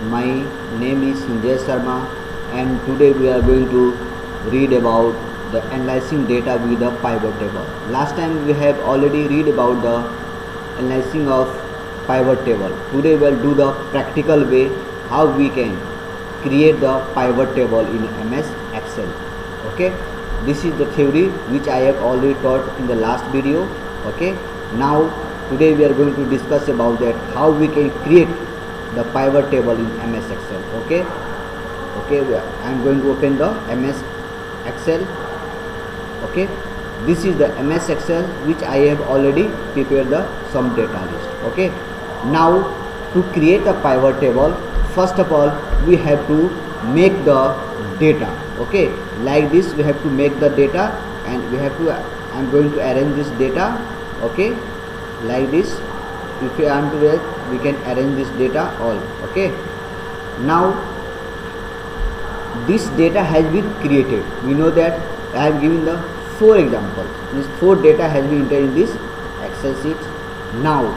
My name is Sanjay Sharma, and today we are going to read about the analyzing data with the pivot table. Last time we have already read about the analyzing of pivot table. Today we will do the practical way how we can create the pivot table in MS Excel. Okay, this is the theory which I have already taught in the last video. Okay, now today we are going to discuss about that how we can create the pivot table in MS Excel. Okay, I am going to open the MS Excel. Okay, this is the MS Excel which I have already prepared the some data list. Okay, now to create a pivot table, first of all we have to make the data. Okay, like this we have to make the data, and we have to I am going to arrange this data. Okay, like this. If we want to write, we can arrange this data all. Okay, now this data has been created. We know that I have given the 4 examples. This 4 data has been entered in this Excel sheet. Now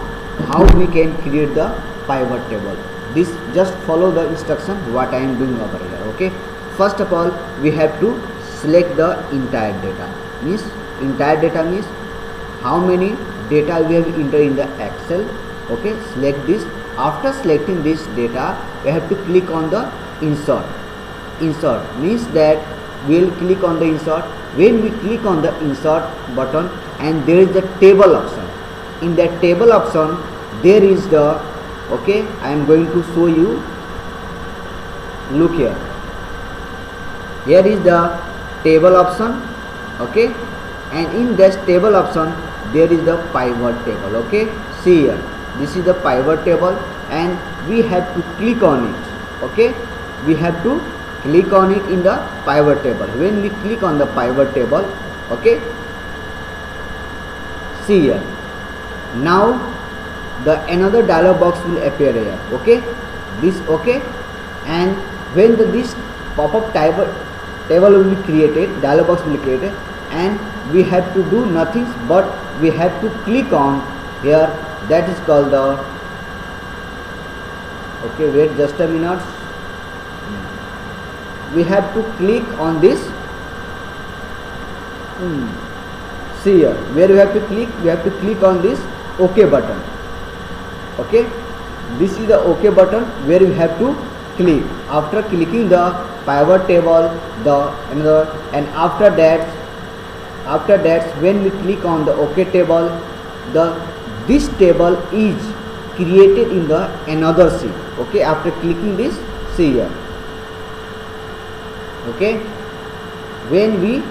how we can create the pivot table? This just follow the instruction what I am doing over here. Okay, first of all we have to select the entire data. Means entire data means how many data we have entered in the Excel. Okay, select this. After selecting this data, we have to click on the insert. Insert means that we will click on the insert. When we click on the insert button, and there is the table option. In that table option there is the, okay, I am going to show you. Look here. Here is the table option. Okay, and in this table option there is the pivot table. Okay, see here, this is the pivot table, and we have to click on it. Okay, we have to click on it in the pivot table. When we click on the pivot table, okay, see here, now the another dialog box will appear here. Okay, this, okay, and when this pop-up table will be created, dialog box will be created, and we have to do nothing but we have to click on here. That is called the, okay, wait just a minute. We have to click on this. See here, where we have to click, we have to click on this OK button. Okay, this is the OK button where we have to click. After clicking the pivot table, the another, and after that when we click on the OK table, this table is created in the another sheet. Okay, after clicking this, see here. Okay, when we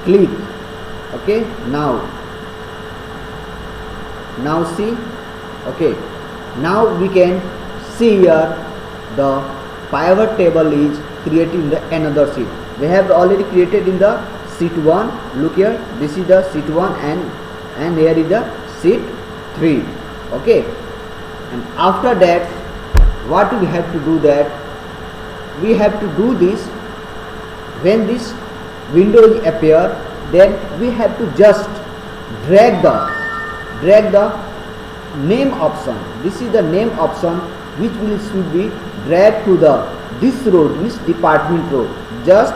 click, okay, now see. Okay, now we can see here the pivot table is created in the another sheet. We have already created in the sheet 1. Look here, this is the sheet 1, and here is the sheet 3. Okay, and after that what we have to do, that we have to do this. When this window appear, then we have to just drag the name option. This is the name option which should be dragged to this row, this department row. Just,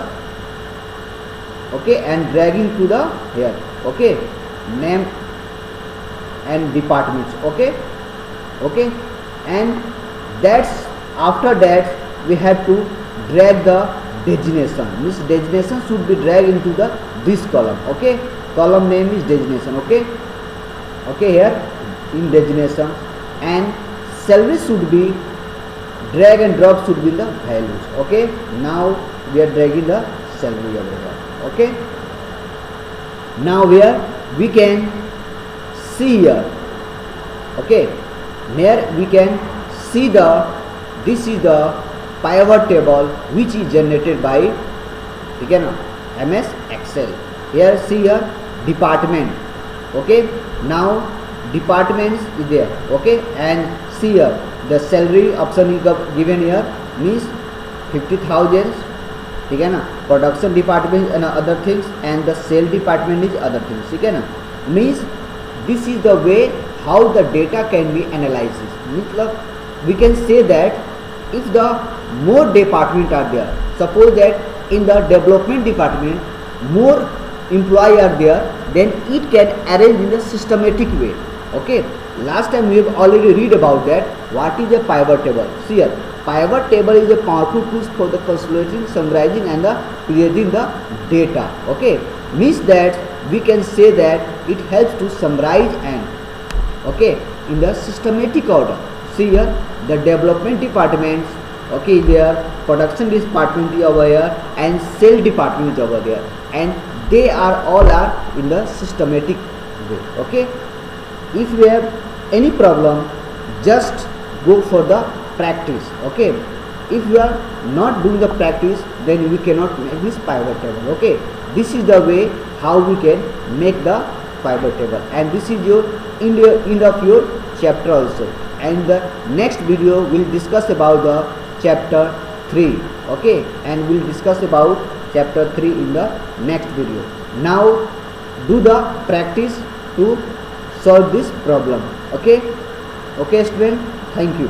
okay, and dragging to the here. Okay, name and departments. Okay, and that's after that we have to drag the designation. This designation should be dragged into this column. Okay, column name is designation. Okay, here in designation, and salary should be drag and drop, should be the values. Okay, now we are dragging the salary over here. Okay, now here we can see here. Okay, here we can see this is the pivot table which is generated by, okay, MS Excel. Here see here department. Okay, now departments is there. Okay, and see here the salary option is given here, means 50,000. Okay, na? Production department and other things, and the sale department is other things. Okay, na? Means this is the way how the data can be analyzed. Means we can say that if the more department are there, suppose that in the development department more employee are there, then it can arrange in a systematic way. Okay, last time we have already read about that. What is a pivot table? See here, pivot table is a powerful tool for the consolidating, summarizing and the creating the data. Okay, means that we can say that it helps to summarize and okay in the systematic order. See here, the development departments, okay, there production department is over here and sale department is over there, and they are all are in the systematic way. Okay, if you have any problem, just go for the practice. Okay, if you are not doing the practice, then we cannot make this pivot table. Okay, this is the way how we can make the pivot table, and this is your end of your chapter also. And the next video will discuss about the chapter 3. Okay, and we'll discuss about chapter 3 in the next video. Now do the practice to solve this problem. Okay, okay student, thank you.